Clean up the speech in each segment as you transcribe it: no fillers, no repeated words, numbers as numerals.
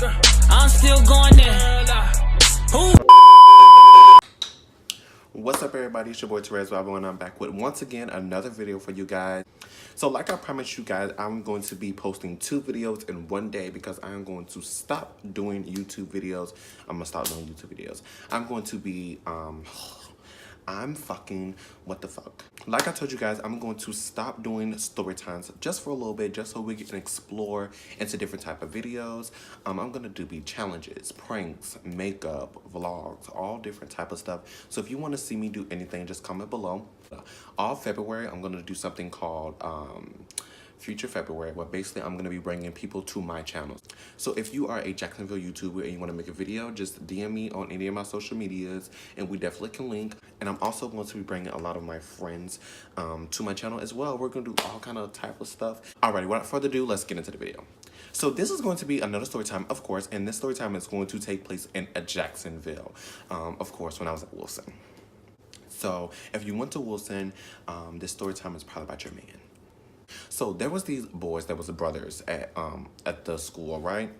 I'm still going there. Who? What's up, everybody? It's your boy TWERKFORBALBOA, and I'm back with once again another video for you guys. So like I promised you guys, I'm going to be posting 2 videos in one day because I am going to stop doing YouTube videos. I'm gonna stop doing YouTube videos. I'm going to be what the fuck. Like I told you guys, I'm going to stop doing story times just for a little bit, just so we can explore into different type of videos. I'm gonna do challenges, pranks, makeup, vlogs, all different type of stuff. So if you want to see me do anything, just comment below. All February, I'm gonna do something called Future February, where basically I'm going to be bringing people to my channel. So if you are a Jacksonville YouTuber and you want to make a video, just DM me on any of my social medias and we definitely can link. And I'm also going to be bringing a lot of my friends to my channel as well. We're going to do all kind of type of stuff. Alrighty, without further ado, let's get into the video. So this is going to be another story time, of course, and this story time is going to take place in Jacksonville, of course, when I was at Wilson. So if you went to Wilson, this story time is probably about your man. So there was these boys that was the brothers at the school, right?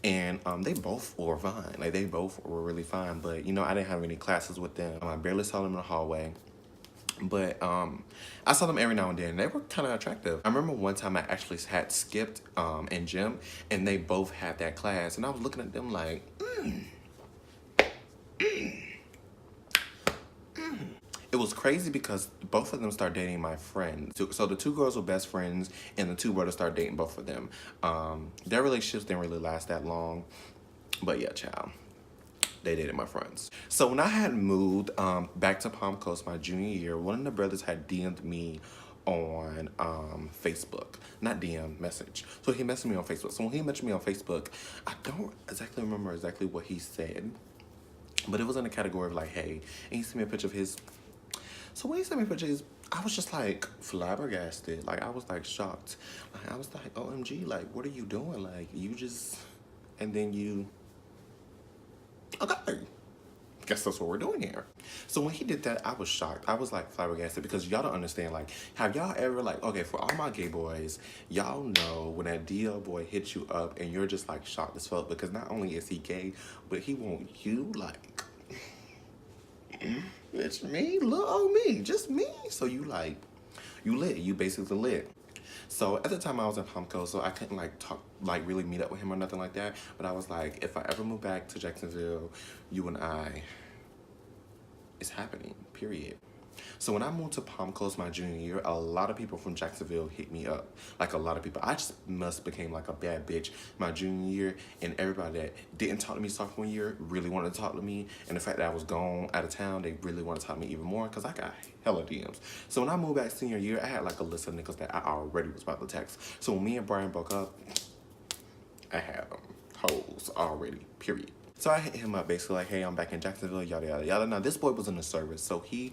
And they both were fine. Like, they both were really fine. But, you know, I didn't have any classes with them. I barely saw them in the hallway. But I saw them every now and then. They were kind of attractive. I remember one time I actually had skipped in gym, and they both had that class. And I was looking at them like, It was crazy because both of them started dating my friend. So the 2 girls were best friends, and the 2 brothers started dating both of them. Their relationships didn't really last that long, but yeah, child, they dated my friends. So when I had moved back to Palm Coast my junior year, one of the brothers had DM'd me on Facebook. Not DM, message. So he messaged me on Facebook. So when he messaged me on Facebook, I don't exactly remember exactly what he said, but it was in the category of like, hey, and he sent me a picture of his. So when he sent me pictures, I was just like flabbergasted. Like, I was like shocked. Like, I was like, OMG, like, what are you doing? Like, you just, and then you, okay, guess that's what we're doing here. So when he did that, I was shocked. I was like flabbergasted because y'all don't understand. Like, have y'all ever, like, okay, for all my gay boys, y'all know when that DL boy hits you up and you're just like shocked as fuck because not only is he gay, but he want you like, it's me, little old me, just me. So you like, you lit, you basically lit. So at the time I was in Palm Coast, so I couldn't like talk, like really meet up with him or nothing like that. But I was like, if I ever move back to Jacksonville, you and I, it's happening, period. So when I moved to Palm Coast my junior year, a lot of people from Jacksonville hit me up. Like, a lot of people. I just must became like a bad bitch my junior year, and everybody that didn't talk to me sophomore year really wanted to talk to me. And the fact that I was gone out of town, they really wanted to talk to me even more because I got hella DMs. So when I moved back senior year, I had like a list of niggas that I already was about to text. So when me and Brian broke up, I had hoes already, period. So I hit him up basically like, hey, I'm back in Jacksonville, yada, yada, yada. Now, this boy was in the service. So he,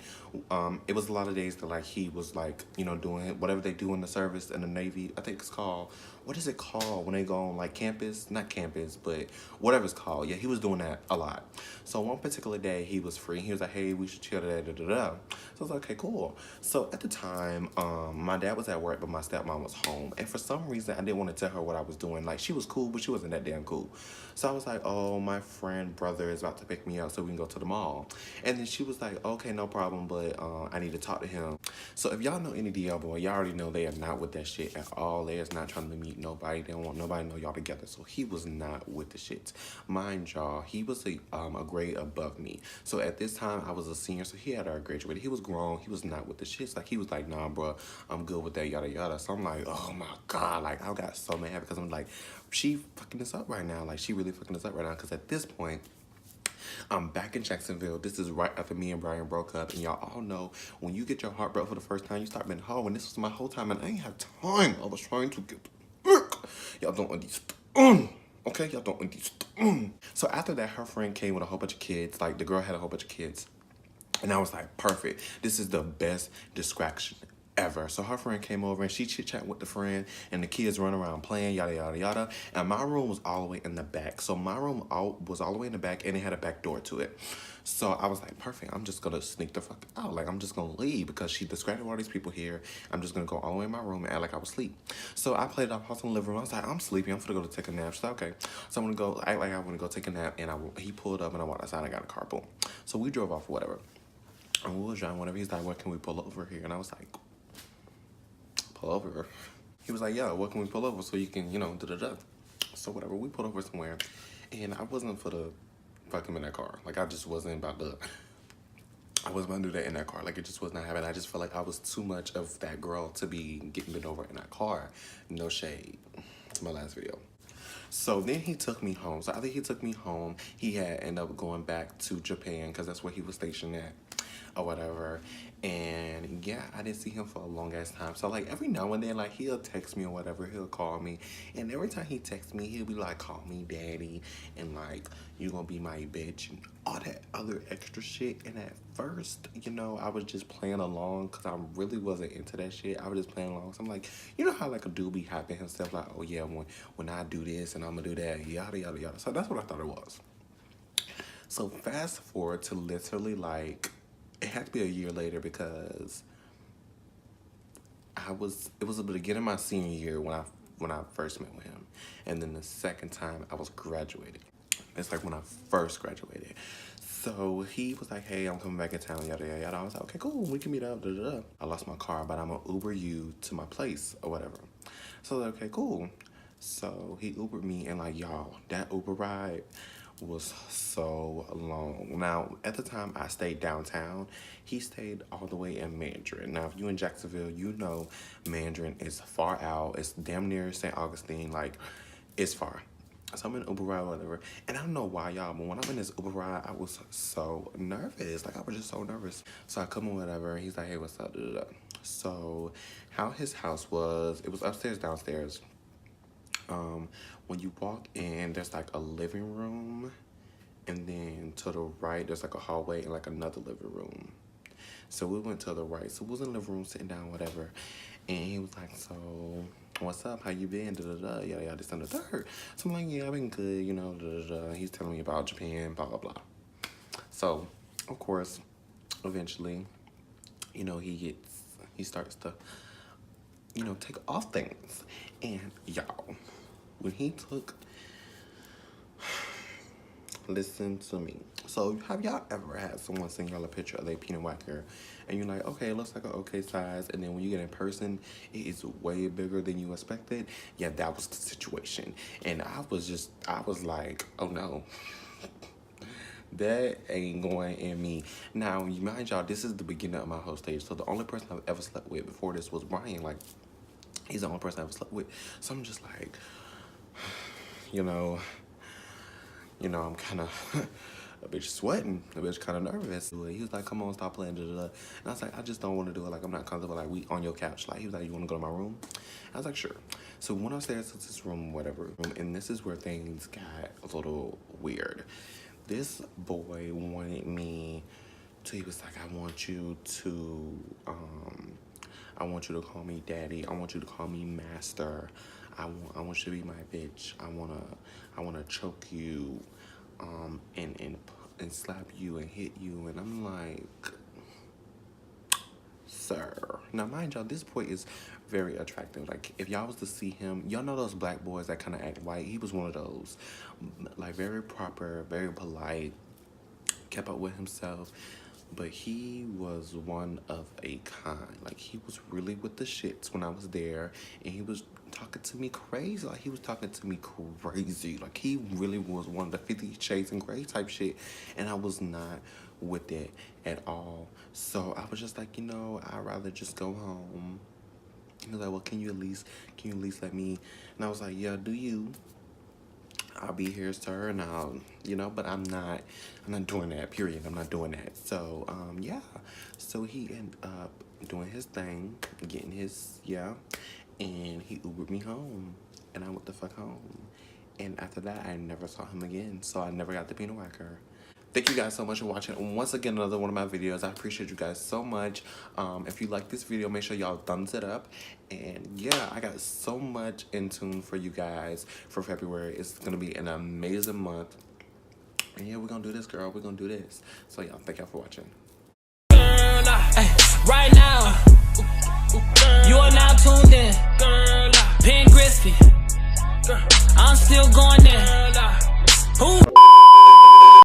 it was a lot of days that like he was like, you know, doing whatever they do in the service in the Navy. I think it's called, what is it called when they go on like campus? Not campus, but whatever it's called. Yeah, he was doing that a lot. So one particular day he was free. He was like, hey, we should chill, da, da, da, da. So I was like, okay, cool. So at the time, my dad was at work, but my stepmom was home. And for some reason, I didn't want to tell her what I was doing. Like, she was cool, but she wasn't that damn cool. So I was like, oh, my friend brother is about to pick me up so we can go to the mall. And then she was like, okay, no problem, but I need to talk to him. So if y'all know any DL boy, y'all already know they are not with that shit at all. They is not trying to meet nobody. They don't want nobody to know y'all together. So he was not with the shit. Mind y'all, he was a grade above me. So at this time, I was a senior, so he had already graduated. He was grown. He was not with the shits. Like, he was like, nah, bro, I'm good with that, yada, yada. So I'm like, oh my God. Like, I got so mad because I'm like, she fucking this up right now. Like, she really fucking this up right now. Because at this point, I'm back in Jacksonville. This is right after me and Brian broke up. And y'all all know, when you get your heart broke for the first time, you start being hoe. And this was my whole time, and I ain't have time. I was trying to get work. Y'all don't understand. Okay, y'all don't understand. So after that, her friend came with a whole bunch of kids. Like, the girl had a whole bunch of kids. And I was like, perfect. This is the best distraction ever. So her friend came over and she chit-chat with the friend, and the kids run around playing, yada, yada, yada. And my room was all the way in the back. So my room was all the way in the back, and it had a back door to it. So I was like, perfect. I'm just going to sneak the fuck out. Like, I'm just going to leave because she distracted all these people here. I'm just going to go all the way in my room and act like I was asleep. So I played it off in the living room. I was like, I'm sleepy. I'm going to go take a nap. She's like, okay. So I'm going to go act like I want to go take a nap. And he pulled up, and I walked outside. And I got a carpool. So we drove off or whatever. And we was driving whatever. He's like, where can we pull over here? And I was like, pull over. He was like, yeah, what can we pull over so you can, you know, da-da-da. So whatever, we pulled over somewhere, and I wasn't for the fuck him in that car. Like, I just wasn't about to, I wasn't about to do that in that car. Like, it just was not happening. I just felt like I was too much of that girl to be getting bent over in that car. No shade to my last video. So then he took me home. So after he took me home, he had ended up going back to Japan because that's where he was stationed at or whatever. And yeah, I didn't see him for a long ass time. So like every now and then, like he'll text me or whatever, he'll call me. And every time he texts me, he'll be like, call me daddy. And like, you gonna be my bitch and all that other extra shit. And at first, you know, I was just playing along because I really wasn't into that shit. I was just playing along. So I'm like, you know how like a dude be hyping himself like, oh yeah, when I do this and I'm gonna do that, yada, yada, yada. So that's what I thought it was. So fast forward to literally like, it had to be a year later because it was the beginning of my senior year when I first met with him. And then the second time I was graduated. It's like when I first graduated. So he was like, hey, I'm coming back in town, yada, yada, yada. I was like, okay, cool, we can meet up, da, da, da. I lost my car, but I'm gonna Uber you to my place or whatever. So like, okay, cool. So he Ubered me, and like, y'all, that Uber ride was so long. Now, at the time I stayed downtown, he stayed all the way in Mandarin. Now, if you in Jacksonville, you know Mandarin is far out. It's damn near St. Augustine. Like, it's far. So I'm in Uber ride, whatever. And I don't know why, y'all, but when I'm in this Uber ride, I was so nervous. Like, I was just so nervous. So I come in, whatever, and he's like, hey, what's up, da, da, da. So how his house was, it was upstairs, downstairs. When you walk in, there's like a living room, and then to the right, there's like a hallway and like another living room. So we went to the right. So we was in the living room sitting down, whatever. And he was like, so what's up? How you been? Da da da, yada yada, this and the third. So I'm like, yeah, I've been good, you know, da da da. He's telling me about Japan, blah blah blah. So of course, eventually, you know, he starts to, you know, take off things. And y'all, when he took, listen to me. So have y'all ever had someone send y'all a picture of their peanut whacker and you're like, okay, it looks like an okay size, and then when you get in person, it is way bigger than you expected? Yeah, that was the situation. And I was like, oh no. That ain't going in me. Now, you mind y'all, this is the beginning of my whole stage. So the only person I've ever slept with before this was Brian. Like, he's the only person I ever slept with. So I'm just like, you know, I'm kind of a bitch sweating, a bitch kind of nervous. He was like, come on, stop playing, da, da, da. And I was like, I just don't want to do it. Like, I'm not comfortable. Like, we on your couch. Like, he was like, you want to go to my room? I was like, sure. So we went upstairs to this room, whatever. And this is where things got a little weird. This boy wanted me to, he was like, I want you to call me daddy. I want you to call me master. I want you to be my bitch. I wanna choke you, and slap you and hit you. And I'm like, sir. Now, mind y'all, this boy is very attractive. Like, if y'all was to see him, y'all know those black boys that kind of act white. He was one of those. Like, very proper, very polite, kept up with himself. But he was one of a kind. Like, he was really with the shits when I was there. And he was talking to me crazy. Like, he was talking to me crazy. Like, he really was one of the 50 Shades and Grey type shit. And I was not with it at all. So I was just like, you know, I'd rather just go home. He was like, well, can you at least let me? And I was like, yeah, do you? I'll be here, sir, and I'll, you know, but I'm not doing that, period. I'm not doing that. So, yeah. So he ended up doing his thing, getting his, yeah, and he Ubered me home, and I went the fuck home. And after that, I never saw him again, so I never got the peanut whacker. thank you guys so much for watching. Once again, another one of my videos. I appreciate you guys so much. If you like this video, make sure y'all thumbs it up. And yeah, I got so much in tune for you guys for February. It's gonna be an amazing month. And yeah, we're gonna do this, girl. We're gonna do this. So y'all, thank y'all for watching. Right now, you are now tuned in. Pen Crispy. I'm still going there.